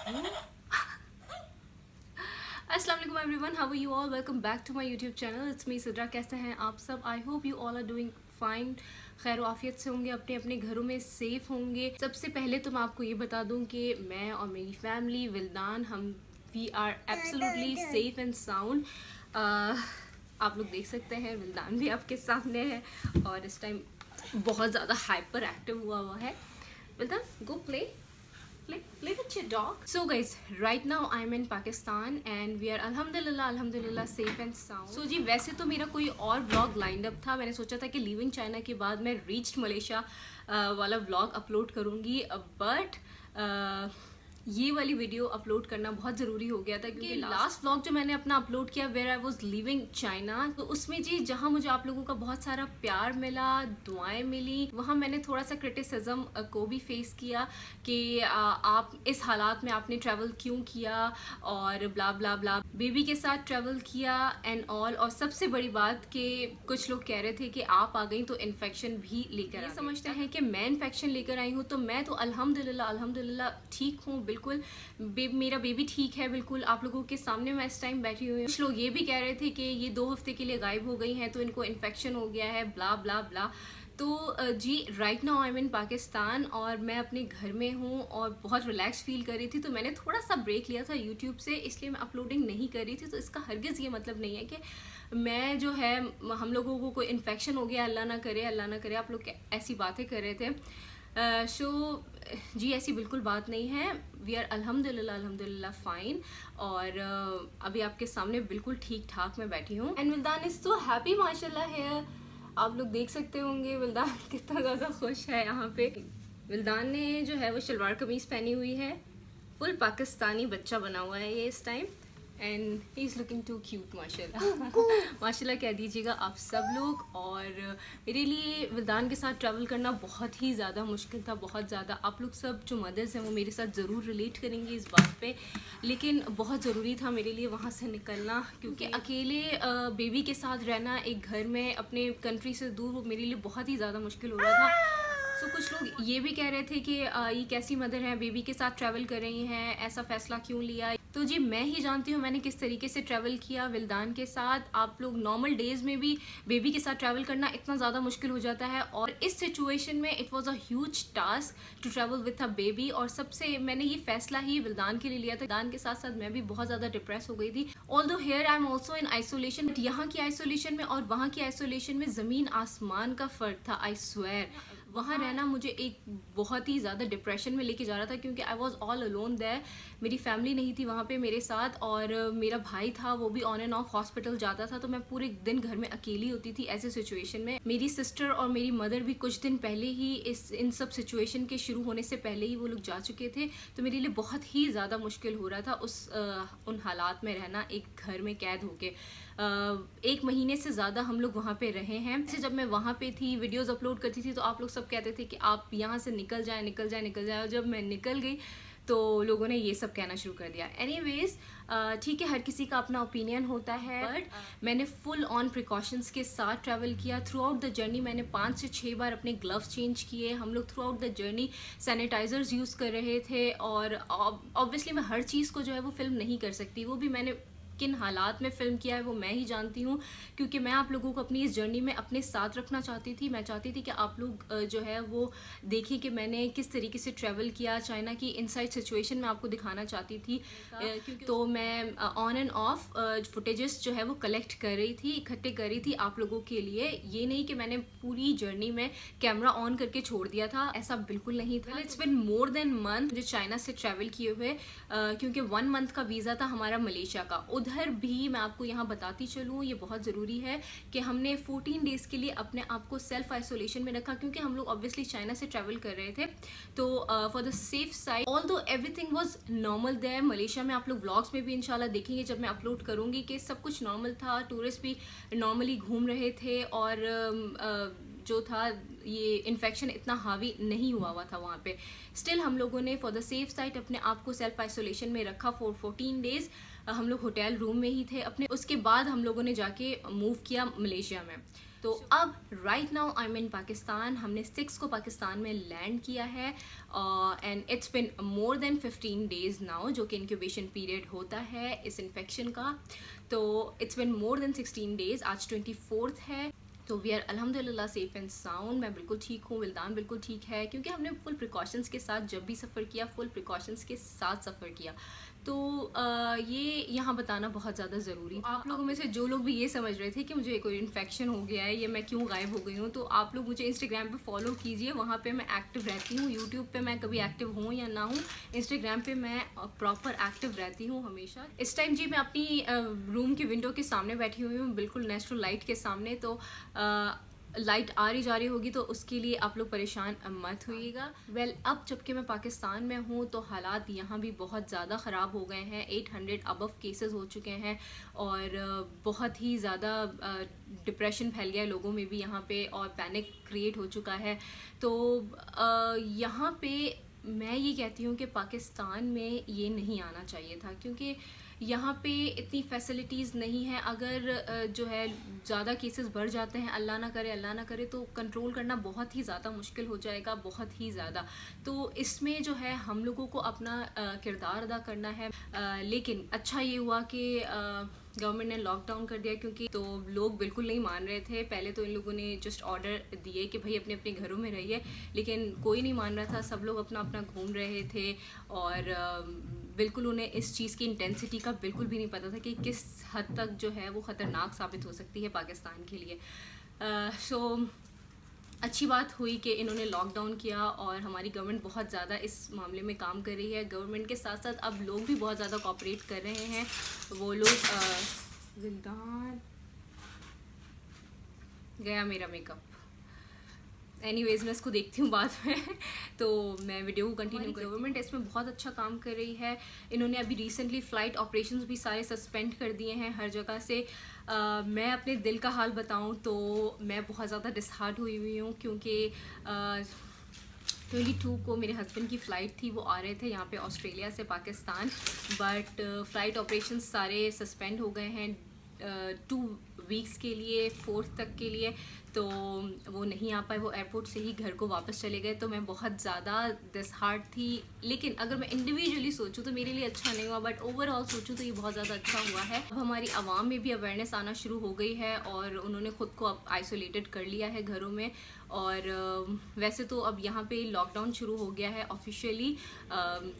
अस्सलाम वालेकुम everyone, how are you all? Welcome back to my YouTube channel. It's me Sidra. कैसे हैं आप सब? I hope you all are doing fine, खैर आफियत से होंगे, अपने अपने घरों में सेफ होंगे। सबसे पहले तो मैं आपको ये बता दूं कि मैं और मेरी फैमिली विल्दान, हम we are absolutely safe and sound. आप लोग देख सकते हैं विल्दान भी आपके सामने है और इस टाइम बहुत ज़्यादा हाइपर एक्टिव हुआ है। Wildan, go play with your dog. So guys, right now I'm in Pakistan and we are alhamdulillah safe and sound. So जी, वैसे तो मेरा कोई और व्लॉग लाइंड अप था। मैंने सोचा था कि लीविंग चाइना के बाद मैं रीच्ड मलेशिया वाला व्लॉग अपलोड करूँगी, बट ये वाली वीडियो अपलोड करना बहुत ज़रूरी हो गया था क्योंकि लास्ट व्लॉग जो मैंने अपना अपलोड किया where I was living China, तो उसमें जी जहाँ मुझे आप लोगों का बहुत सारा प्यार मिला, दुआएं मिली, वहाँ मैंने थोड़ा सा क्रिटिसिज्म को भी फेस किया कि आप इस हालात में आपने ट्रैवल क्यों किया और ब्ला ब्ला ब्ला, बेबी के साथ ट्रैवल किया एंड ऑल। और सबसे बड़ी बात कि कुछ लोग कह रहे थे कि आप आ गई तो इन्फेक्शन भी लेकर ये समझते हैं कि मैं इन्फेक्शन लेकर आई हूँ, तो मैं तो अल्हम्दुलिल्लाह ठीक हूँ बिल्कुल। मेरा बेबी ठीक है बिल्कुल, आप लोगों के सामने मैं इस टाइम बैठी हुई हूँ। कुछ लोग ये भी कह रहे थे कि ये 2 हफ्ते के लिए गायब हो गई हैं तो इनको इन्फेक्शन हो गया है, ब्ला ब्ला ब्ला। तो जी राइट नाउ आई एम इन पाकिस्तान और मैं अपने घर में हूँ और बहुत रिलैक्स फील कर रही थी, तो मैंने थोड़ा सा ब्रेक लिया था यूट्यूब से, इसलिए मैं अपलोडिंग नहीं कर रही थी। तो इसका हरगिज़ ये मतलब नहीं है कि मैं जो है हम लोगों को कोई इन्फेक्शन हो गया, अल्लाह ना करे। आप लोग ऐसी बातें कर रहे थे। जी ऐसी बिल्कुल बात नहीं है। वी आर अल्हम्दुलिल्लाह फाइन और अभी आपके सामने बिल्कुल ठीक ठाक मैं बैठी हूँ। एंड विल्दान इज़ सो हैप्पी माशाल्लाह है, आप लोग देख सकते होंगे विल्दान कितना ज़्यादा खुश है यहाँ पे। विल्दान ने जो है वो शलवार कमीज़ पहनी हुई है, फुल पाकिस्तानी बच्चा बना हुआ है ये इस time, and he is looking too cute माशाल्लाह। माशाल्लाह कह दीजिएगा आप सब लोग। और मेरे लिए विल्दान के साथ ट्रैवल करना बहुत ही ज़्यादा मुश्किल था, बहुत ज़्यादा। आप लोग सब जो मदर्स हैं वो मेरे साथ ज़रूर रिलेट करेंगे इस बात पे, लेकिन बहुत ज़रूरी था मेरे लिए वहाँ से निकलना क्योंकि अकेले बेबी के साथ रहना एक घर में अपने कंट्री से दूर, वो मेरे लिए बहुत ही ज़्यादा मुश्किल हो रहा था। कुछ लोग ये भी कह रहे थे कि ये कैसी मदर है, बेबी के साथ ट्रैवल कर रही हैं, ऐसा फैसला क्यों लिया। तो जी मैं ही जानती हूँ मैंने किस तरीके से ट्रैवल किया विल्दान के साथ। आप लोग नॉर्मल डेज़ में भी बेबी के साथ ट्रैवल करना इतना ज़्यादा मुश्किल हो जाता है और इस सिचुएशन में it was a huge task to travel with a baby. और सबसे मैंने ये फैसला ही विल्दान के लिए लिया था। विल्दान के साथ साथ मैं भी बहुत ज़्यादा डिप्रेस हो गई थी। Although here I am also in isolation, but यहाँ की आइसोलेशन में और वहाँ की आइसोलेशन में ज़मीन आसमान का फ़र्क था। आई स्वेयर वहाँ रहना मुझे एक बहुत ही ज़्यादा डिप्रेशन में लेके जा रहा था क्योंकि I was all alone there. मेरी फैमिली नहीं थी वहाँ पे मेरे साथ और मेरा भाई था, वो भी ऑन एंड ऑफ हॉस्पिटल जाता था, तो मैं पूरे दिन घर में अकेली होती थी। ऐसे सिचुएशन में मेरी सिस्टर और मेरी मदर भी कुछ दिन पहले ही इन सब सिचुएशन के शुरू होने से पहले ही वो लोग जा चुके थे, तो मेरे लिए बहुत ही ज़्यादा मुश्किल हो रहा था उन हालात में रहना, एक घर में कैद होके। 1 महीने से ज़्यादा हम लोग वहाँ पे रहे हैं। जब मैं वहाँ पे थी वीडियोज़ अपलोड करती थी तो आप लोग सब कहते थे कि आप यहाँ से निकल जाए। और जब मैं निकल गई तो लोगों ने ये सब कहना शुरू कर दिया। एनीवेज ठीक है, हर किसी का अपना ओपिनियन होता है, बट मैंने फुल ऑन प्रिकॉशंस के साथ ट्रैवल किया। थ्रू आउट द जर्नी मैंने 5 से 6 बार अपने ग्लव्स चेंज किए। हम लोग throughout the journey sanitisers use कर रहे थे और ऑब्वियसली मैं हर चीज़ को जो है वो फिल्म नहीं कर सकती, वो भी मैंने किन हालात में फ़िल्म किया है वो मैं ही जानती हूँ, क्योंकि मैं आप लोगों को अपनी इस जर्नी में अपने साथ रखना चाहती थी। मैं चाहती थी कि आप लोग जो है वो देखें कि मैंने किस तरीके से ट्रैवल किया। चाइना की इनसाइड सिचुएशन मैं आपको दिखाना चाहती थी, क्योंकि तो मैं ऑन एंड ऑफ फुटेजेस जो है वो कलेक्ट कर रही थी, इकट्ठे कर रही थी आप लोगों के लिए। ये नहीं कि मैंने पूरी जर्नी में कैमरा ऑन करके छोड़ दिया था, ऐसा बिल्कुल नहीं था। It's been more than month जो चाइना से ट्रैवल किए हुए, क्योंकि 1 मंथ का वीज़ा था हमारा मलेशिया का। उधर भी मैं आपको यहाँ बताती चलूँ, ये बहुत ज़रूरी है कि हमने 14 डेज़ के लिए अपने आप को सेल्फ आइसोलेशन में रखा, क्योंकि हम लोग ऑब्वियसली चाइना से ट्रैवल कर रहे थे। तो for the safe side, although everything was normal there. Malaysia में आप लोग व्लॉग्स में भी इंशाल्लाह देखेंगे जब मैं अपलोड करूँगी कि सब कुछ नॉर्मल था, टूरिस्ट भी नॉर्मली घूम रहे थे और जो था ये इन्फेक्शन इतना हावी नहीं हुआ था वहाँ पे। स्टिल हम लोगों ने फॉर द सेफ साइड अपने आप को सेल्फ आइसोलेशन में रखा फॉर 14 डेज़। हम लोग होटल रूम में ही थे अपने। उसके बाद हम लोगों ने जाके मूव किया मलेशिया में। तो अब राइट नाउ आई एम इन पाकिस्तान। हमने 6 को पाकिस्तान में लैंड किया है and it's been more than 15 days now, जो कि इंक्यूबेशन पीरियड होता है इस इन्फेक्शन का। तो it's been more than 16 days. आज 24th है। तो वी आर अल्हम्दुलिल्लाह सेफ़ एंड साउंड। मैं बिल्कुल ठीक हूँ, विल्दान बिल्कुल ठीक है, क्योंकि हमने फुल प्रिकॉशंस के साथ जब भी सफ़र किया, फुल प्रिकॉशंस के साथ सफ़र किया। तो ये यहाँ बताना बहुत ज़्यादा ज़रूरी। आप लोगों में से जो लोग भी ये समझ रहे थे कि मुझे कोई इन्फेक्शन हो गया है या मैं क्यों गायब हो गई हूँ, तो आप लोग मुझे इंस्टाग्राम पे फॉलो कीजिए। वहाँ पे मैं एक्टिव रहती हूँ। यूट्यूब पे मैं कभी एक्टिव हूँ या ना हूँ, इंस्टाग्राम पे मैं प्रॉपर एक्टिव रहती हूँ हमेशा। इस टाइम जी मैं अपनी रूम की विंडो के सामने बैठी हुई हूँ, बिल्कुल नेचुरल लाइट के सामने। तो लाइट आ रही जा रही होगी तो उसके लिए आप लोग परेशान मत होइएगा। वेल, अब जबकि मैं पाकिस्तान में हूँ तो हालात यहाँ भी बहुत ज़्यादा ख़राब हो गए हैं। 800 अबव केसेस हो चुके हैं और बहुत ही ज़्यादा डिप्रेशन फैल गया है लोगों में भी यहाँ पे, और पैनिक क्रिएट हो चुका है। तो यहाँ पे मैं ये कहती हूँ कि पाकिस्तान में ये नहीं आना चाहिए था, क्योंकि यहाँ पे इतनी फैसिलिटीज़ नहीं है। अगर जो है ज़्यादा केसेस बढ़ जाते हैं, अल्लाह ना करे, तो कंट्रोल करना बहुत ही ज़्यादा मुश्किल हो जाएगा, बहुत ही ज़्यादा। तो इसमें जो है हम लोगों को अपना किरदार अदा करना है। लेकिन अच्छा ये हुआ कि गवर्नमेंट ने लॉकडाउन कर दिया, क्योंकि तो लोग बिल्कुल नहीं मान रहे थे। पहले तो इन लोगों ने जस्ट ऑर्डर दिए कि भाई अपने अपने घरों में रहिए, लेकिन कोई नहीं मान रहा था। सब लोग अपना अपना घूम रहे थे और बिल्कुल उन्हें इस चीज़ की इंटेंसिटी का बिल्कुल भी नहीं पता था कि किस हद तक जो है वो ख़तरनाक साबित हो सकती है पाकिस्तान के लिए। सो अच्छी बात हुई कि इन्होंने लॉकडाउन किया और हमारी गवर्नमेंट बहुत ज़्यादा इस मामले में काम कर रही है। गवर्नमेंट के साथ साथ अब लोग भी बहुत ज़्यादा कोऑपरेट कर रहे हैं। वो लोग जिंदान गया मेरा मेकअप। एनीवेज मैं इसको देखती हूँ बाद में तो मैं वीडियो को कंटिन्यू करूँ। गवर्नमेंट इसमें बहुत अच्छा काम कर रही है। इन्होंने अभी रिसेंटली फ़्लाइट ऑपरेशंस भी सारे सस्पेंड कर दिए हैं हर जगह से। मैं अपने दिल का हाल बताऊँ तो मैं बहुत ज़्यादा डिसहार्ट हुई हूँ, क्योंकि 22 को मेरे हस्बैंड की फ़्लाइट थी। वो आ रहे थे यहाँ पे ऑस्ट्रेलिया से पाकिस्तान, बट फ़्लाइट ऑपरेशंस सारे सस्पेंड हो गए हैं 2 वीक्स के लिए, 4th तक के लिए। तो वो नहीं आ पाए, वो एयरपोर्ट से ही घर को वापस चले गए। तो मैं बहुत ज़्यादा डिसहार्ट थी। लेकिन अगर मैं इंडिविजुअली सोचूं तो मेरे लिए अच्छा नहीं हुआ, बट ओवरऑल सोचूं तो ये बहुत ज़्यादा अच्छा हुआ है। अब हमारी आवाम में भी अवेयरनेस आना शुरू हो गई है और उन्होंने ख़ुद को अब आइसोलेटेड कर लिया है घरों में। और वैसे तो अब यहाँ पे लॉकडाउन शुरू हो गया है ऑफिशियली।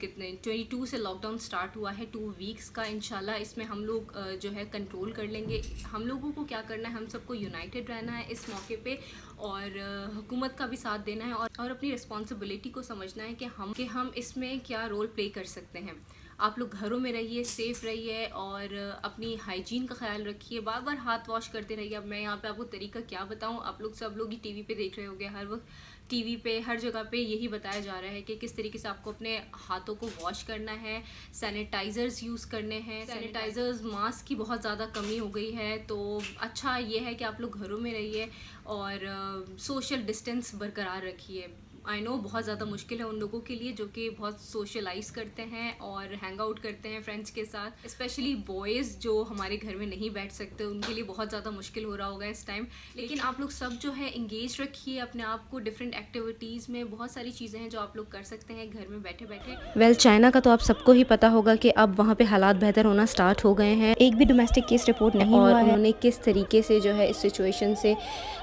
कितने 22 से लॉकडाउन स्टार्ट हुआ है 2 वीक्स का। इंशाल्लाह इसमें हम लोग जो है कंट्रोल कर लेंगे। हम लोगों को क्या करना है, हम सबको यूनाइटेड रहना है इस मौके पे, और हुकूमत का भी साथ देना है और अपनी रिस्पॉन्सिबिलिटी को समझना है कि हम इसमें क्या रोल प्ले कर सकते हैं। आप लोग घरों में रहिए, सेफ़ रहिए और अपनी हाइजीन का ख्याल रखिए। बार बार हाथ वॉश करते रहिए। अब मैं यहाँ पे आपको तरीका क्या बताऊँ, आप लोग सब लोग ही टीवी पे देख रहे होंगे। हर वक्त टीवी पे हर जगह पे यही बताया जा रहा है कि किस तरीके से आपको अपने हाथों को वॉश करना है, सैनिटाइज़र्स यूज़ करने हैं। सैनिटाइज़र्स, मास्क की बहुत ज़्यादा कमी हो गई है। तो अच्छा ये है कि आप लोग घरों में रहिए और सोशल डिस्टेंस बरकरार रखिए। आई नो बहुत ज़्यादा मुश्किल है उन लोगों के लिए जो कि बहुत सोशलाइज़ करते हैं और हैंग आउट करते हैं फ्रेंड्स के साथ। स्पेशली बॉयज़ जो हमारे घर में नहीं बैठ सकते, उनके लिए बहुत ज़्यादा मुश्किल हो रहा होगा इस टाइम। लेकिन आप लोग सब जो है इंगेज रखिए अपने आप को डिफरेंट एक्टिविटीज़ में। बहुत सारी चीज़ें हैं जो आप लोग कर सकते हैं घर में बैठे बैठे। वेल, चाइना का तो आप सबको ही पता होगा कि अब वहाँ पे हालात बेहतर होना स्टार्ट हो गए हैं। एक भी डोमेस्टिक केस रिपोर्ट नहीं हुआ है। उन्होंने किस तरीके से जो है इस सिचुएशन से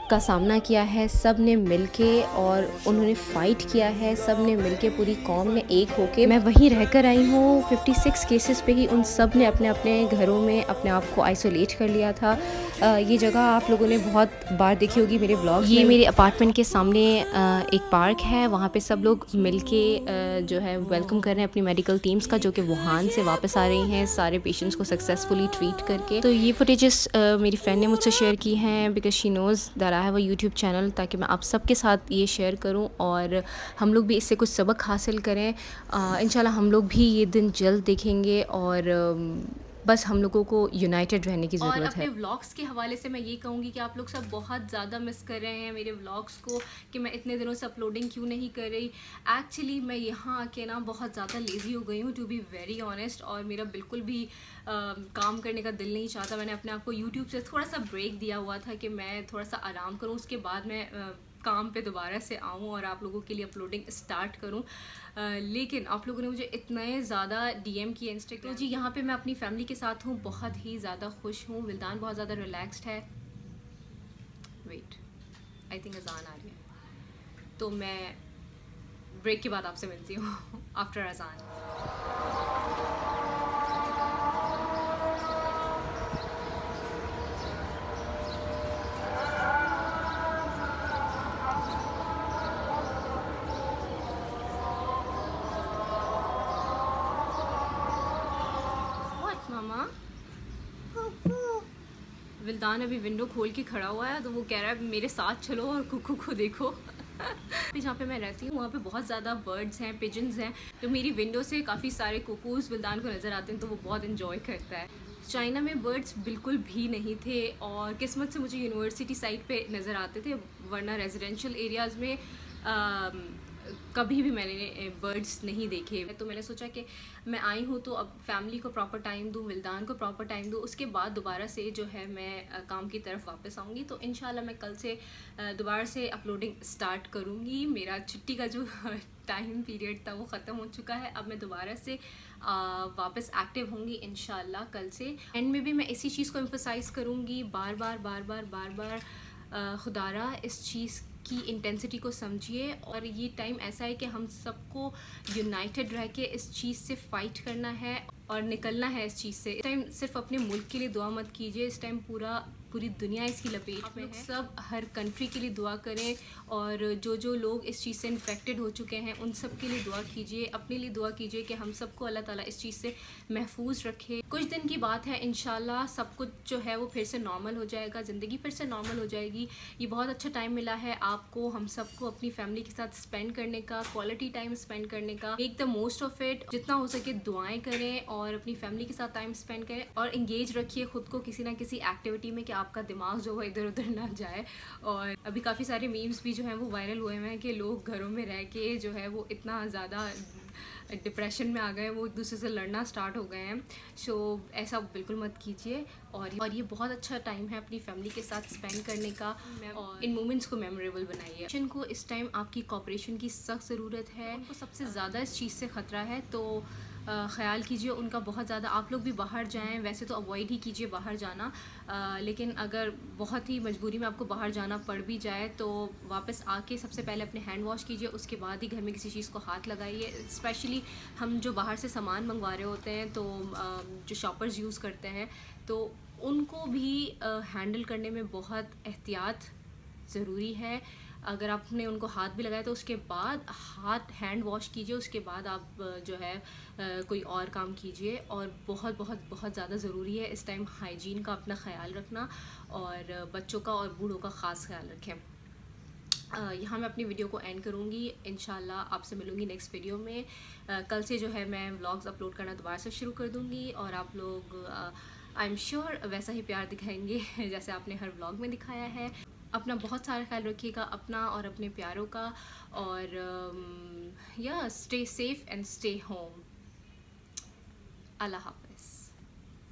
का सामना किया है, सब ने मिलके, और उन्होंने फ़ाइट किया है सब ने मिलके, पूरी कौम ने एक होके। मैं वहीं रहकर आई हूँ। 56 केसेस पे ही उन सब ने अपने अपने घरों में अपने आप को आइसोलेट कर लिया था। ये जगह आप लोगों ने बहुत बार देखी होगी मेरे व्लॉग्स में। ये मेरे अपार्टमेंट के सामने एक पार्क है, वहाँ पे सब लोग मिलके जो है वेलकम कर रहे हैं अपनी मेडिकल टीम्स का, जो कि वुहान से वापस आ रही हैं सारे पेशेंट्स को सक्सेसफुली ट्रीट करके। तो ये फुटेजेस मेरी फ्रेंड ने मुझसे शेयर की हैं because she knows that I have a YouTube channel, ताकि मैं आप सबके साथ ये शेयर करूँ और हम लोग भी इससे कुछ सबक हासिल करें। इंशाल्लाह हम लोग भी ये दिन जल्द देखेंगे और बस हम लोगों को यूनाइटेड रहने की और ज़रूरत अपने है। व्लॉग्स के हवाले से मैं ये कहूँगी कि आप लोग सब बहुत ज़्यादा मिस कर रहे हैं मेरे व्लॉग्स को, कि मैं इतने दिनों से अपलोडिंग क्यों नहीं कर रही। एक्चुअली मैं यहाँ आके ना बहुत ज़्यादा लेज़ी हो गई हूँ, टू बी वेरी ऑनेस्ट, और मेरा बिल्कुल भी काम करने का दिल नहीं चाहता। मैंने अपने आप को यूट्यूब से थोड़ा सा ब्रेक दिया हुआ था कि मैं थोड़ा सा आराम करूँ, उसके बाद मैं काम पे दोबारा से आऊँ और आप लोगों के लिए अपलोडिंग स्टार्ट करूँ। लेकिन आप लोगों ने मुझे इतने ज़्यादा डीएम किए इंस्टाग्राम। तो जी यहाँ पे मैं अपनी फैमिली के साथ हूँ, बहुत ही ज़्यादा खुश हूँ। विल्दान बहुत ज़्यादा रिलैक्स्ड है। वेट, आई थिंक अजान आ रही है, तो मैं ब्रेक के बाद आपसे मिलती हूँ आफ्टर अजान। व्हाट मामा? विल्दान अभी विंडो खोल के खड़ा हुआ है, तो वो कह रहा है मेरे साथ चलो और कुकू को देखो। जहाँ पे मैं रहती हूँ वहाँ पे बहुत ज़्यादा बर्ड्स हैं, पिजन्स हैं, तो मेरी विंडो से काफ़ी सारे कुकूज़ विल्दान को नज़र आते हैं, तो वो बहुत इन्जॉय करता है। चाइना में बर्ड्स बिल्कुल भी नहीं थे, और किस्मत से मुझे यूनिवर्सिटी साइड पे नज़र आते थे, वरना रेजिडेंशियल एरियाज़ में कभी भी मैंने बर्ड्स नहीं देखे। तो मैंने सोचा कि मैं आई हूँ तो अब फैमिली को प्रॉपर टाइम दूँ, विल्दान को प्रॉपर टाइम दूँ, उसके बाद दोबारा से जो है मैं काम की तरफ वापस आऊँगी। तो इंशाल्लाह मैं कल से दोबारा से अपलोडिंग स्टार्ट करूँगी। मेरा छुट्टी का जो टाइम पीरियड था वो ख़त्म हो चुका है, अब मैं दोबारा से वापस एक्टिव होंगी इंशाल्लाह कल से। एंड में भी मैं इसी चीज़ को एम्फसाइज़ करूँगी बार बार, खुदारा इस चीज़ की इंटेंसिटी को समझिए, और ये टाइम ऐसा है कि हम सबको यूनाइटेड रह के इस चीज़ से फ़ाइट करना है और निकलना है इस चीज़ से। इस टाइम सिर्फ अपने मुल्क के लिए दुआ मत कीजिए, इस टाइम पूरी दुनिया इसकी लपेट में है। सब हर कंट्री के लिए दुआ करें, और जो लोग इस चीज़ से इन्फेक्टेड हो चुके हैं उन सब के लिए दुआ कीजिए, अपने लिए दुआ कीजिए कि हम सबको अल्लाह ताला इस चीज़ से महफूज रखे। कुछ दिन की बात है, इंशाल्लाह सब कुछ जो है वो फिर से नॉर्मल हो जाएगा, ज़िंदगी फिर से नॉर्मल हो जाएगी। ये बहुत अच्छा टाइम मिला है आपको, हम सबको अपनी फैमिली के साथ स्पेंड करने का, क्वालिटी टाइम स्पेंड करने का। Make the most of it, जितना हो सके दुआएं करें और अपनी फैमिली के साथ टाइम स्पेंड करें, और इंगेज रखिए खुद को किसी ना किसी एक्टिविटी में कि आपका दिमाग जो है इधर उधर ना जाए। और अभी काफ़ी सारे मीम्स भी जो हैं वो वायरल हुए हैं कि लोग घरों में रह के जो है वो इतना ज़्यादा डिप्रेशन में आ गए, वो एक दूसरे से लड़ना स्टार्ट हो गए हैं। सो ऐसा बिल्कुल मत कीजिए, और ये बहुत अच्छा टाइम है अपनी फैमिली के साथ स्पेंड करने का, और इन मोमेंट्स को मेमोरेबल बनाइए। नेशन को इस टाइम आपकी कोऑपरेशन की सख्त ज़रूरत है, उनको सबसे ज़्यादा इस चीज़ से ख़तरा है, तो ख़्याल कीजिए उनका बहुत ज़्यादा। आप लोग भी बाहर जाएं, वैसे तो अवॉइड ही कीजिए बाहर जाना, लेकिन अगर बहुत ही मजबूरी में आपको बाहर जाना पड़ भी जाए तो वापस आके सबसे पहले अपने हैंड वॉश कीजिए, उसके बाद ही घर में किसी चीज़ को हाथ लगाइए। स्पेशली हम जो बाहर से सामान मंगवा रहे होते हैं, तो जो शॉपर्स यूज़ करते हैं, तो उनको भी हैंडल करने में बहुत एहतियात ज़रूरी है। अगर आपने उनको हाथ भी लगाया तो उसके बाद हाथ हैंड वॉश कीजिए, उसके बाद आप जो है कोई और काम कीजिए। और बहुत बहुत बहुत ज़्यादा ज़रूरी है इस टाइम हाइजीन का अपना ख़्याल रखना, और बच्चों का और बूढ़ों का ख़ास ख्याल रखें। यहाँ मैं अपनी वीडियो को एंड करूँगी, इंशाल्लाह आपसे मिलूँगी नेक्स्ट वीडियो में। कल से जो है मैं व्लॉग्स अपलोड करना दोबारा से शुरू कर दूँगी, और आप लोग आई एम श्योर वैसा ही प्यार दिखाएंगे जैसे आपने हर व्लॉग में दिखाया है। अपना बहुत सारा ख्याल रखिएगा, अपना और अपने प्यारों का, और या stay safe and stay home. अल्लाह हाफ़िज़।